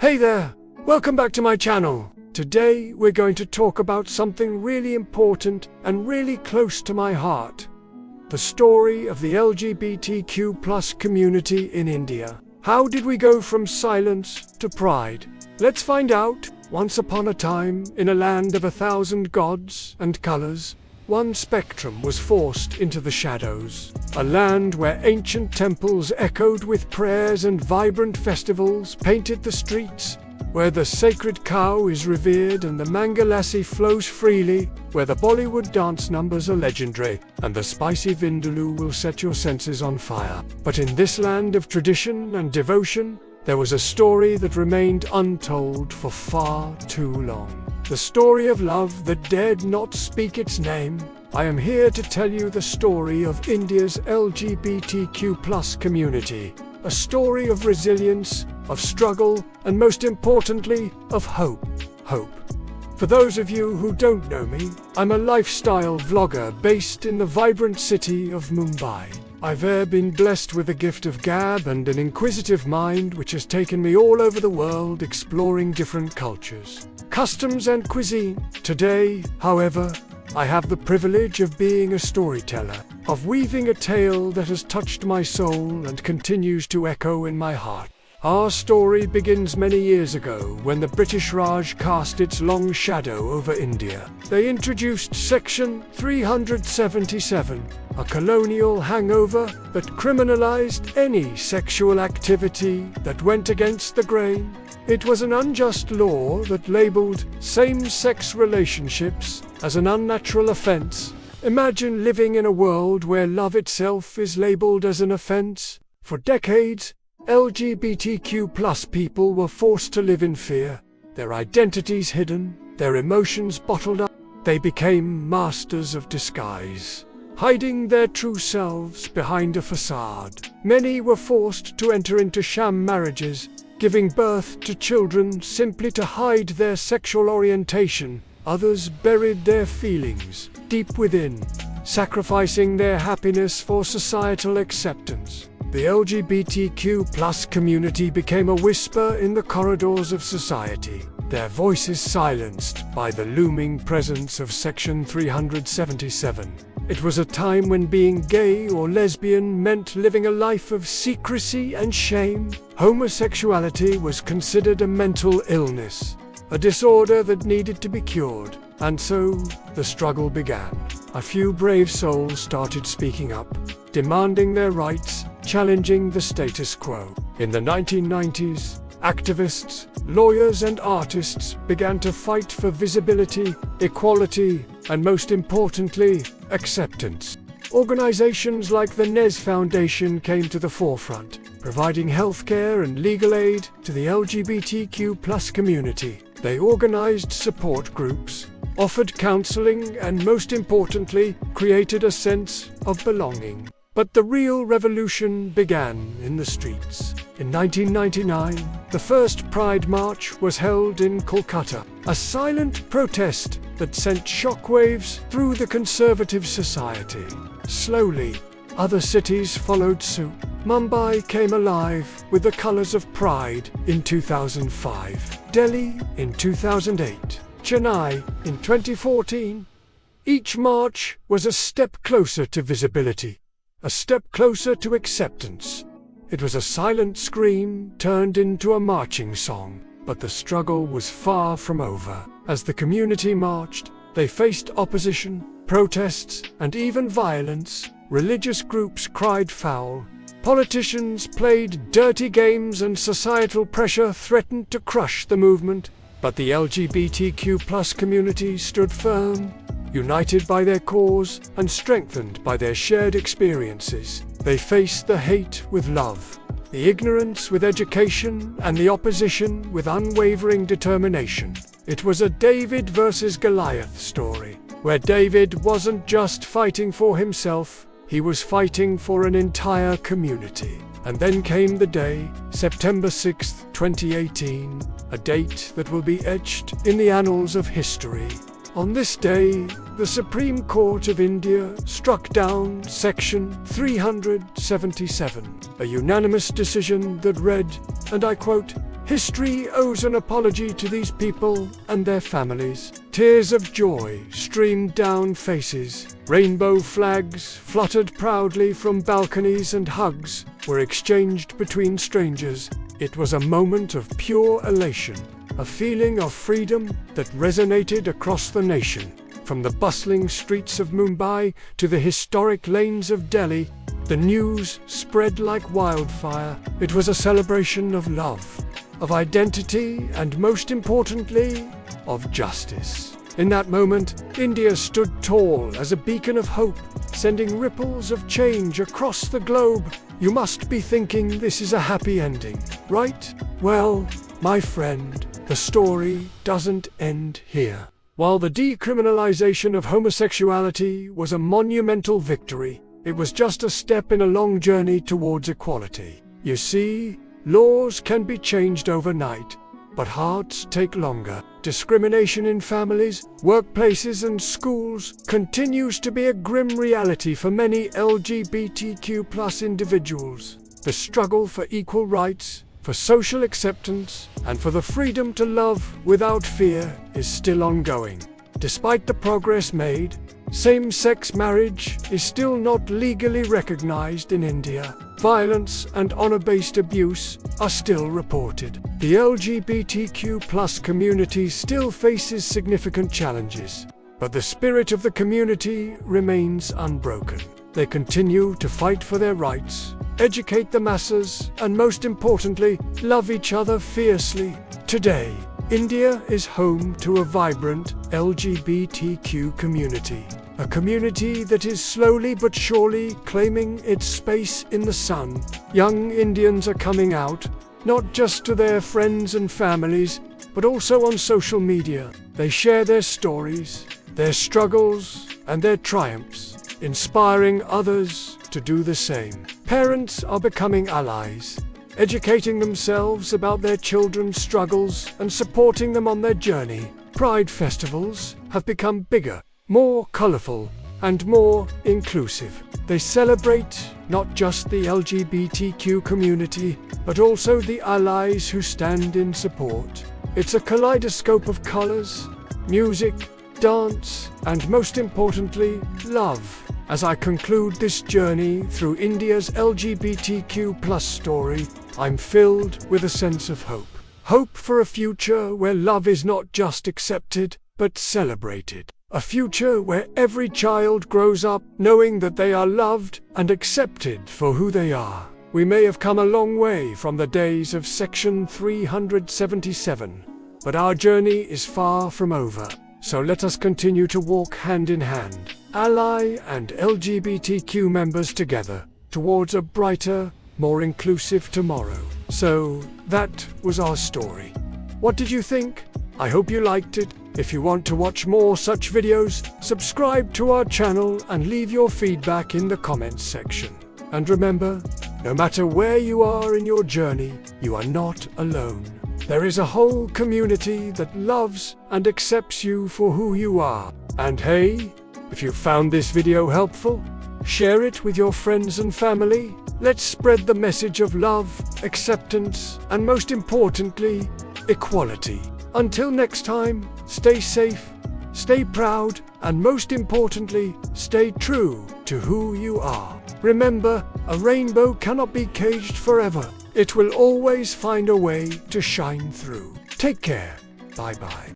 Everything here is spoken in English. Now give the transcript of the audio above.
Hey there! Welcome back to my channel. Today we're going to talk about something really important and really close to my heart. The story of the LGBTQ+ community in India. How did we go from silence to pride? Let's find out. Once upon a time, in a land of 1,000 gods and colors, one spectrum was forced into the shadows. A land where ancient temples echoed with prayers and vibrant festivals painted the streets, where the sacred cow is revered and the mangalassi flows freely, where the Bollywood dance numbers are legendary, and the spicy vindaloo will set your senses on fire. But in this land of tradition and devotion, there was a story that remained untold for far too long. The story of love that dared not speak its name. I am here to tell you the story of India's LGBTQ+ community. A story of resilience, of struggle, and most importantly, of hope. For those of you who don't know me, I'm a lifestyle vlogger based in the vibrant city of Mumbai. I've been blessed with the gift of gab and an inquisitive mind which has taken me all over the world exploring different cultures, customs and cuisine. Today, however, I have the privilege of being a storyteller, of weaving a tale that has touched my soul and continues to echo in my heart. Our story begins many years ago when the British Raj cast its long shadow over India. They introduced Section 377, a colonial hangover that criminalized any sexual activity that went against the grain. It was an unjust law that labeled same-sex relationships as an unnatural offense. Imagine living in a world where love itself is labeled as an offense. For decades, LGBTQ+ people were forced to live in fear, their identities hidden, their emotions bottled up. They became masters of disguise, hiding their true selves behind a facade. Many were forced to enter into sham marriages, giving birth to children simply to hide their sexual orientation. Others buried their feelings deep within, sacrificing their happiness for societal acceptance. The LGBTQ+ community became a whisper in the corridors of society, their voices silenced by the looming presence of Section 377. It was a time when being gay or lesbian meant living a life of secrecy and shame. Homosexuality was considered a mental illness, a disorder that needed to be cured. And so, the struggle began. A few brave souls started speaking up, demanding their rights, challenging the status quo. In the 1990s, activists, lawyers and artists began to fight for visibility, equality, and most importantly, acceptance. Organizations like the NES Foundation came to the forefront, providing healthcare and legal aid to the LGBTQ+ community. They organized support groups, offered counseling, and most importantly, created a sense of belonging. But the real revolution began in the streets. In 1999, the first Pride March was held in Kolkata, a silent protest that sent shockwaves through the conservative society. Slowly, other cities followed suit. Mumbai came alive with the colors of pride in 2005, Delhi in 2008, Chennai in 2014. Each march was a step closer to visibility, a step closer to acceptance. It was a silent scream turned into a marching song, but the struggle was far from over. As the community marched, they faced opposition, protests, and even violence. Religious groups cried foul, politicians played dirty games, and societal pressure threatened to crush the movement. But the LGBTQ+ community stood firm, united by their cause and strengthened by their shared experiences. They faced the hate with love, the ignorance with education, and the opposition with unwavering determination. It was a David versus Goliath story, where David wasn't just fighting for himself, he was fighting for an entire community. And then came the day, September 6, 2018, a date that will be etched in the annals of history. On this day, the Supreme Court of India struck down Section 377, a unanimous decision that read, and I quote, History owes an apology to these people and their families. Tears of joy streamed down faces. Rainbow flags fluttered proudly from balconies and hugs were exchanged between strangers. It was a moment of pure elation, a feeling of freedom that resonated across the nation. From the bustling streets of Mumbai to the historic lanes of Delhi, the news spread like wildfire. It was a celebration of love, of identity, and most importantly, of justice. In that moment, India stood tall as a beacon of hope, sending ripples of change across the globe. You must be thinking this is a happy ending, right? Well, my friend, the story doesn't end here. While the decriminalization of homosexuality was a monumental victory, it was just a step in a long journey towards equality. You see, laws can be changed overnight, but hearts take longer. Discrimination in families, workplaces, and schools continues to be a grim reality for many LGBTQ+ individuals. The struggle for equal rights, for social acceptance, and for the freedom to love without fear is still ongoing. Despite the progress made, same-sex marriage is still not legally recognized in India. Violence and honor-based abuse are still reported. The LGBTQ+ community still faces significant challenges, but the spirit of the community remains unbroken. They continue to fight for their rights, educate the masses, and most importantly, love each other fiercely. Today, India is home to a vibrant LGBTQ community. A community that is slowly but surely claiming its space in the sun. Young Indians are coming out, not just to their friends and families, but also on social media. They share their stories, their struggles, and their triumphs, inspiring others to do the same. Parents are becoming allies, educating themselves about their children's struggles and supporting them on their journey. Pride festivals have become bigger, more colorful, and more inclusive. They celebrate not just the LGBTQ community, but also the allies who stand in support. It's a kaleidoscope of colors, music, dance, and most importantly, love. As I conclude this journey through India's LGBTQ+ story, I'm filled with a sense of hope. Hope for a future where love is not just accepted, but celebrated. A future where every child grows up knowing that they are loved and accepted for who they are. We may have come a long way from the days of Section 377, but our journey is far from over. So let us continue to walk hand in hand, ally and LGBTQ members together, towards a brighter, more inclusive tomorrow. So that was our story. What did you think? I hope you liked it. If you want to watch more such videos, subscribe to our channel and leave your feedback in the comments section. And remember, no matter where you are in your journey, you are not alone. There is a whole community that loves and accepts you for who you are. And hey, if you found this video helpful, share it with your friends and family. Let's spread the message of love, acceptance, and most importantly, equality. Until next time, stay safe, stay proud, and most importantly, stay true to who you are. Remember, a rainbow cannot be caged forever. It will always find a way to shine through. Take care. Bye-bye.